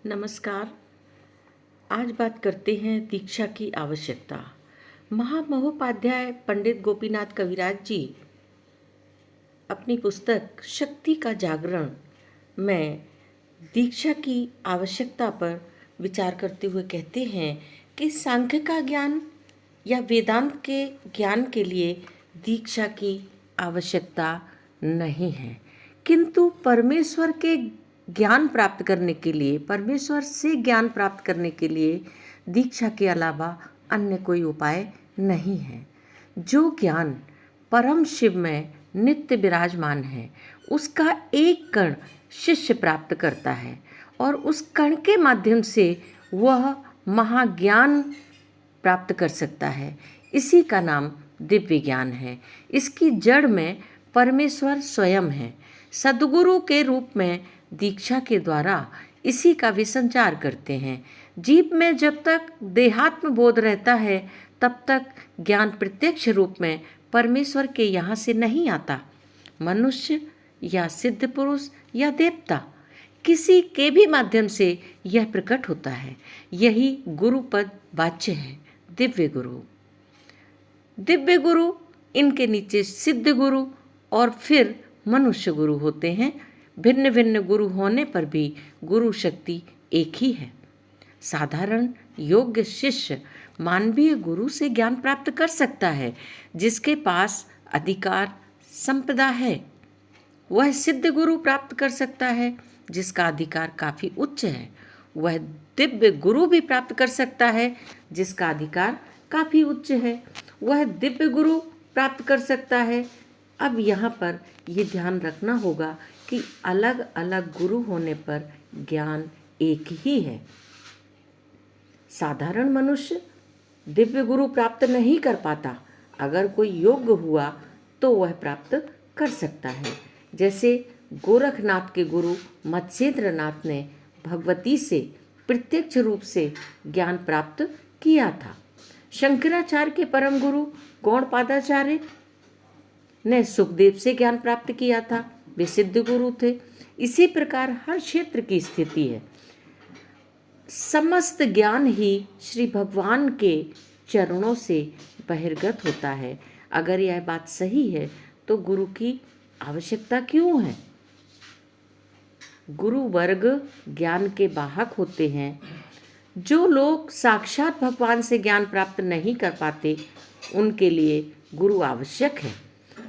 नमस्कार। आज बात करते हैं दीक्षा की आवश्यकता। महामहोपाध्याय पंडित गोपीनाथ कविराज जी अपनी पुस्तक शक्ति का जागरण में दीक्षा की आवश्यकता पर विचार करते हुए कहते हैं कि सांख्य का ज्ञान या वेदांत के ज्ञान के लिए दीक्षा की आवश्यकता नहीं है, किंतु परमेश्वर के ज्ञान प्राप्त करने के लिए, परमेश्वर से ज्ञान प्राप्त करने के लिए दीक्षा के अलावा अन्य कोई उपाय नहीं है। जो ज्ञान परम शिव में नित्य विराजमान है, उसका एक कण शिष्य प्राप्त करता है और उस कण के माध्यम से वह महाज्ञान प्राप्त कर सकता है। इसी का नाम दिव्य ज्ञान है। इसकी जड़ में परमेश्वर स्वयं है। सद्गुरु के रूप में दीक्षा के द्वारा इसी का विसंचार करते हैं। जीव में जब तक देहात्म बोध रहता है तब तक ज्ञान प्रत्यक्ष रूप में परमेश्वर के यहाँ से नहीं आता। मनुष्य या सिद्ध पुरुष या देवता किसी के भी माध्यम से यह प्रकट होता है। यही गुरु पद वाच्य है। दिव्य गुरु, दिव्य गुरु, इनके नीचे सिद्ध गुरु और फिर मनुष्य गुरु होते हैं। भिन्न भिन्न गुरु होने पर भी गुरु शक्ति एक ही है। साधारण योग्य शिष्य मानवीय गुरु से ज्ञान प्राप्त कर सकता है। जिसके पास अधिकार संपदा है वह सिद्ध गुरु प्राप्त कर सकता है। जिसका अधिकार काफ़ी उच्च है वह दिव्य गुरु भी प्राप्त कर सकता है। जिसका अधिकार काफ़ी उच्च है वह दिव्य गुरु प्राप्त कर सकता है। अब यहाँ पर ये ध्यान रखना होगा कि अलग अलग गुरु होने पर ज्ञान एक ही है। साधारण मनुष्य दिव्य गुरु प्राप्त नहीं कर पाता। अगर कोई योग्य हुआ तो वह प्राप्त कर सकता है। जैसे गोरखनाथ के गुरु मत्स्येंद्रनाथ ने भगवती से प्रत्यक्ष रूप से ज्ञान प्राप्त किया था। शंकराचार्य के परम गुरु गौड़पादाचार्य ने सुखदेव से ज्ञान प्राप्त किया था। वे सिद्ध गुरु थे। इसी प्रकार हर क्षेत्र की स्थिति है। समस्त ज्ञान ही श्री भगवान के चरणों से बहिर्गत होता है। अगर यह बात सही है तो गुरु की आवश्यकता क्यों है? गुरु वर्ग ज्ञान के वाहक होते हैं। जो लोग साक्षात भगवान से ज्ञान प्राप्त नहीं कर पाते उनके लिए गुरु आवश्यक है।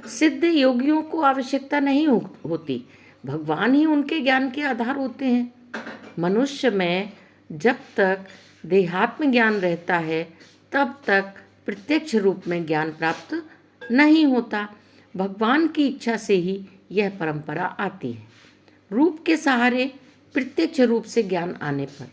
सिद्ध योगियों को आवश्यकता नहीं होती। भगवान ही उनके ज्ञान के आधार होते हैं। मनुष्य में जब तक देहात्म ज्ञान रहता है तब तक प्रत्यक्ष रूप में ज्ञान प्राप्त नहीं होता। भगवान की इच्छा से ही यह परंपरा आती है। रूप के सहारे प्रत्यक्ष रूप से ज्ञान आने पर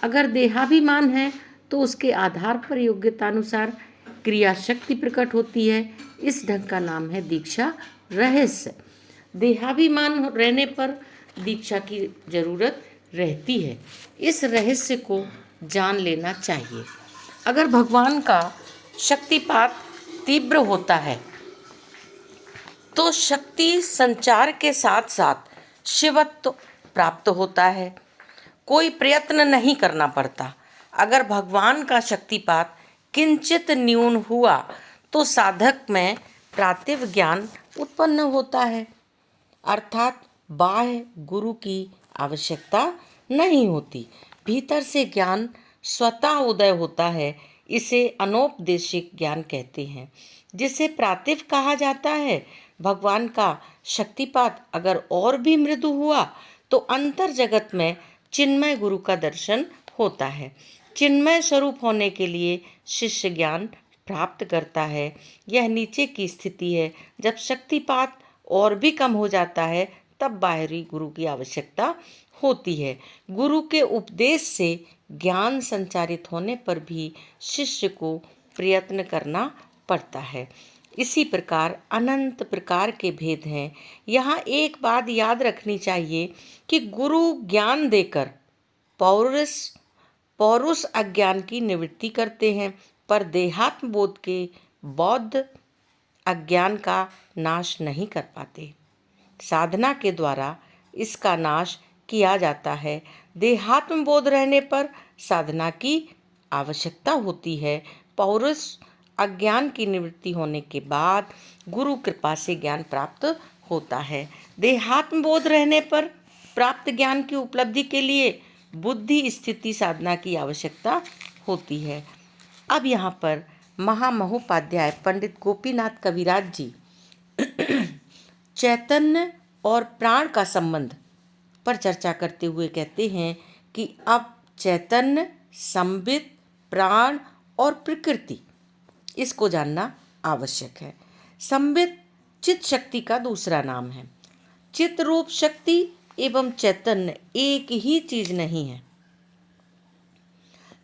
अगर देहाभिमान है तो उसके आधार पर योग्यतानुसार क्रिया शक्ति प्रकट होती है। इस ढंग का नाम है दीक्षा रहस्य। देहाभिमान रहने पर दीक्षा की जरूरत रहती है। इस रहस्य को जान लेना चाहिए। अगर भगवान का शक्तिपात तीव्र होता है तो शक्ति संचार के साथ साथ शिवत्व प्राप्त होता है। कोई प्रयत्न नहीं करना पड़ता। अगर भगवान का शक्तिपात किंचित न्यून हुआ तो साधक में प्रातिव ज्ञान उत्पन्न होता है, अर्थात बाह्य गुरु की आवश्यकता नहीं होती। भीतर से ज्ञान स्वतः उदय होता है। इसे अनौपदेशिक ज्ञान कहते हैं, जिसे प्रातिव कहा जाता है। भगवान का शक्तिपात अगर और भी मृदु हुआ तो अंतर जगत में चिन्मय गुरु का दर्शन होता है। चिन्मय स्वरूप होने के लिए शिष्य ज्ञान प्राप्त करता है। यह नीचे की स्थिति है। जब शक्तिपात और भी कम हो जाता है तब बाहरी गुरु की आवश्यकता होती है। गुरु के उपदेश से ज्ञान संचारित होने पर भी शिष्य को प्रयत्न करना पड़ता है। इसी प्रकार अनंत प्रकार के भेद हैं। यहाँ एक बात याद रखनी चाहिए कि गुरु ज्ञान देकर पौरुष अज्ञान की निवृत्ति करते हैं, पर देहात्म बोध के बौद्ध अज्ञान का नाश नहीं कर पाते। साधना के द्वारा इसका नाश किया जाता है। देहात्म बोध रहने पर साधना की आवश्यकता होती है। पौरुष अज्ञान की निवृत्ति होने के बाद गुरु कृपा से ज्ञान प्राप्त होता है। देहात्म बोध रहने पर प्राप्त ज्ञान की उपलब्धि के लिए बुद्धि स्थिति साधना की आवश्यकता होती है। अब यहाँ पर महामहोपाध्याय पंडित गोपीनाथ कविराज जी चैतन्य और प्राण का संबंध पर चर्चा करते हुए कहते हैं कि अब चैतन्य, संबित, प्राण और प्रकृति, इसको जानना आवश्यक है। संबित चित्त शक्ति का दूसरा नाम है। चित्त रूप शक्ति एवं चैतन्य एक ही चीज नहीं है।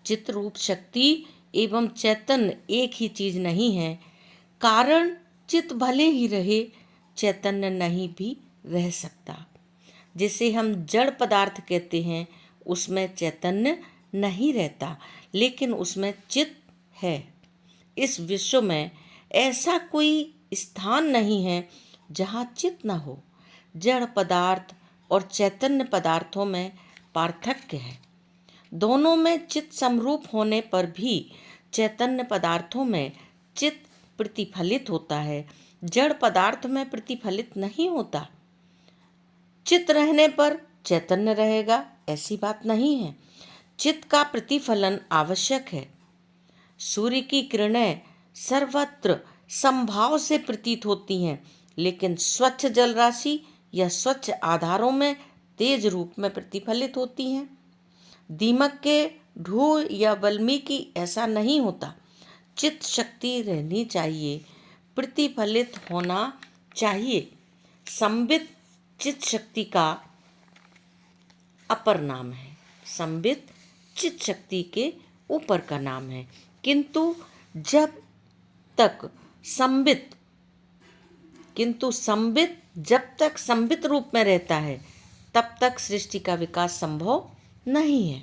चित्त रूप शक्ति एवं चैतन्य एक ही चीज नहीं है। कारण चित्त भले ही रहे, चैतन्य नहीं भी रह सकता। जिसे हम जड़ पदार्थ कहते हैं, उसमें चैतन्य नहीं रहता, लेकिन उसमें चित्त है। इस विश्व में ऐसा कोई स्थान नहीं है जहाँ चित्त न हो। जड़ पदार्थ और चैतन्य पदार्थों में पार्थक्य है। दोनों में चित्त समरूप होने पर भी चैतन्य पदार्थों में चित्त प्रतिफलित होता है, जड़ पदार्थ में प्रतिफलित नहीं होता। चित्त रहने पर चैतन्य रहेगा, ऐसी बात नहीं है। चित्त का प्रतिफलन आवश्यक है। सूर्य की किरणें सर्वत्र समभाव से प्रतीत होती हैं, लेकिन स्वच्छ जल राशि या स्वच्छ आधारों में तेज रूप में प्रतिफलित होती हैं। दीमक के ढूंढ या वाल्मीकि ऐसा नहीं होता। चित्त शक्ति रहनी चाहिए, प्रतिफलित होना चाहिए। संबित चित्त शक्ति का अपर नाम है। संबित चित्त शक्ति के ऊपर का नाम है। किंतु संबित जब तक संबित रूप में रहता है, तब तक सृष्टि का विकास संभव नहीं है।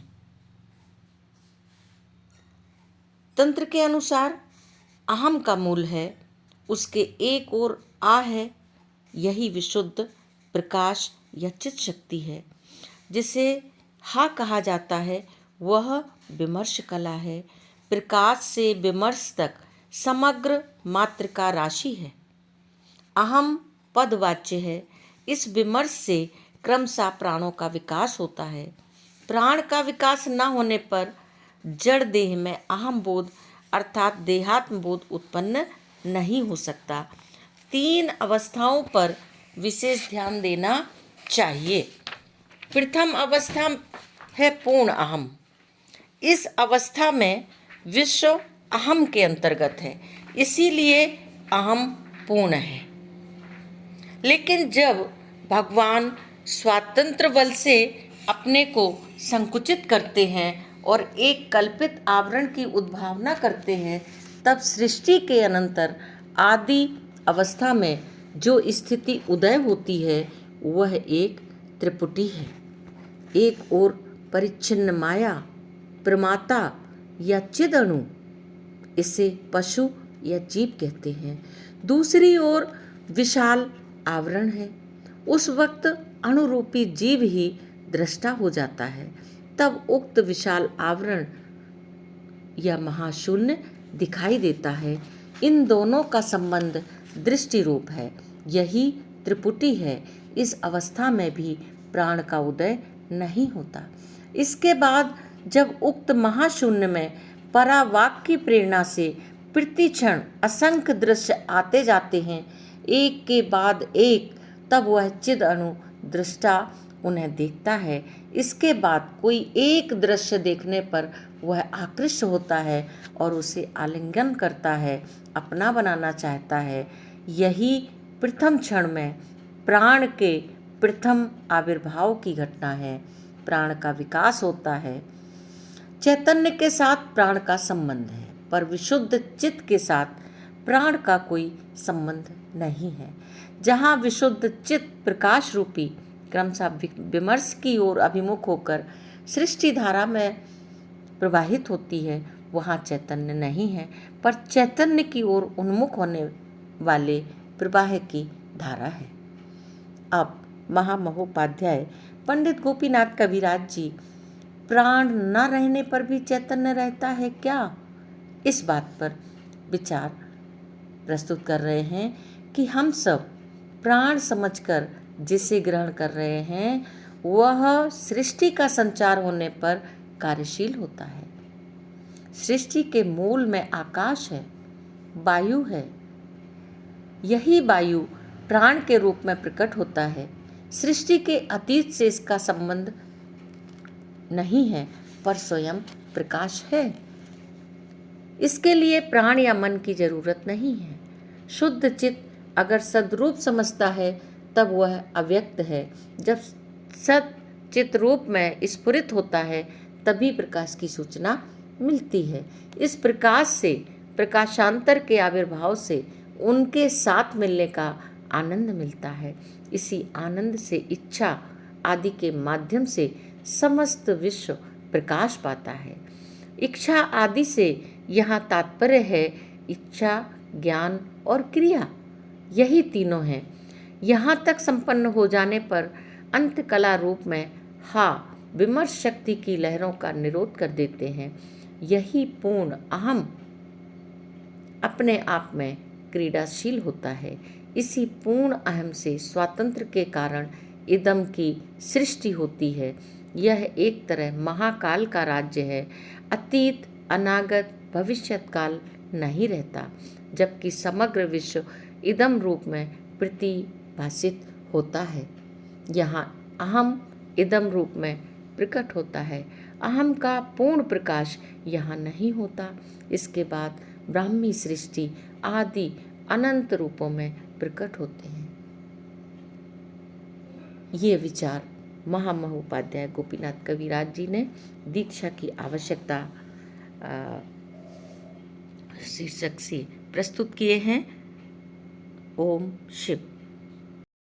तंत्र के अनुसार अहम का मूल है, उसके एक ओर आ है। यही विशुद्ध प्रकाश या चित्त शक्ति है। जिसे हा कहा जाता है, वह विमर्श कला है। प्रकाश से विमर्श तक समग्र मात्रिका राशि है। अहम पदवाच्य है। इस विमर्श से क्रमशः प्राणों का विकास होता है। प्राण का विकास न होने पर जड़ देह में अहम बोध अर्थात देहात्म बोध उत्पन्न नहीं हो सकता। 3 अवस्थाओं पर विशेष ध्यान देना चाहिए। प्रथम अवस्था है पूर्ण अहम। इस अवस्था में विश्व अहम के अंतर्गत है, इसीलिए अहम पूर्ण है। लेकिन जब भगवान स्वातंत्र बल से अपने को संकुचित करते हैं और एक कल्पित आवरण की उद्भावना करते हैं, तब सृष्टि के अनंतर आदि अवस्था में जो स्थिति उदय होती है, वह एक त्रिपुटी है। एक ओर परिच्छिन्न माया, प्रमाता या चिद अणु, इसे पशु या जीव कहते हैं। दूसरी ओर विशाल आवरण है। उस वक्त अणुरूपी जीव ही दृष्टा हो जाता है। तब उक्त विशाल आवरण या महाशून्य दिखाई देता है। इन दोनों का संबंध दृष्टि रूप है। यही त्रिपुटी है। इस अवस्था में भी प्राण का उदय नहीं होता। इसके बाद जब उक्त महाशून्य में परावाक की प्रेरणा से प्रतिक्षण असंख्य दृश्य आते जाते हैं, एक के बाद एक, तब वह चिद अणु दृष्टा उन्हें देखता है। इसके बाद कोई एक दृश्य देखने पर वह आकृष्ट होता है और उसे आलिंगन करता है, अपना बनाना चाहता है। यही प्रथम क्षण में प्राण के प्रथम आविर्भाव की घटना है। प्राण का विकास होता है। चैतन्य के साथ प्राण का संबंध है, पर विशुद्ध चित्त के साथ प्राण का कोई संबंध नहीं है। जहाँ विशुद्ध चित्त प्रकाश रूपी क्रमशः विमर्श की ओर अभिमुख होकर सृष्टि धारा में प्रवाहित होती है, वहाँ चैतन्य नहीं है, पर चैतन्य की ओर उन्मुख होने वाले प्रवाह की धारा है। अब महामहोपाध्याय पंडित गोपीनाथ कविराज जी प्राण न रहने पर भी चैतन्य रहता है क्या? इस बात पर विचार प्रस्तुत कर रहे हैं कि हम सब प्राण समझकर जिसे ग्रहण कर रहे हैं वह सृष्टि का संचार होने पर कार्यशील होता है। सृष्टि के मूल में आकाश है, वायु है। यही वायु प्राण के रूप में प्रकट होता है। सृष्टि के अतीत से इसका संबंध नहीं है, पर स्वयं प्रकाश है। इसके लिए प्राण या मन की जरूरत नहीं है। शुद्ध चित्त अगर सद्रूप समझता है तब वह अव्यक्त है। जब सत चित्त रूप में स्फुरित होता है तभी प्रकाश की सूचना मिलती है। इस प्रकाश से, प्रकाशांतर के आविर्भाव से उनके साथ मिलने का आनंद मिलता है। इसी आनंद से इच्छा आदि के माध्यम से समस्त विश्व प्रकाश पाता है। इच्छा आदि से यहाँ तात्पर्य है इच्छा, ज्ञान और क्रिया, यही तीनों हैं। यहाँ तक संपन्न हो जाने पर अंत कला रूप में विमर्श शक्ति की लहरों का निरोध कर देते हैं। यही पूर्ण अहम अपने आप में क्रीडाशील होता है। इसी पूर्ण अहम से स्वातंत्र के कारण इदम की सृष्टि होती है। यह एक तरह महाकाल का राज्य है। अतीत, अनागत, भविष्यत काल नहीं रहता, जबकि समग्र विश्व इदम रूप में प्रतिभासित होता है। यहाँ अहम इदम रूप में प्रकट होता है। अहम का पूर्ण प्रकाश यहाँ नहीं होता। इसके बाद ब्राह्मी सृष्टि आदि अनंत रूपों में प्रकट होते हैं। ये विचार महामहोपाध्याय गोपीनाथ कविराज जी ने दीक्षा की आवश्यकता शीर्षक से प्रस्तुत किए हैं। ओम शिव।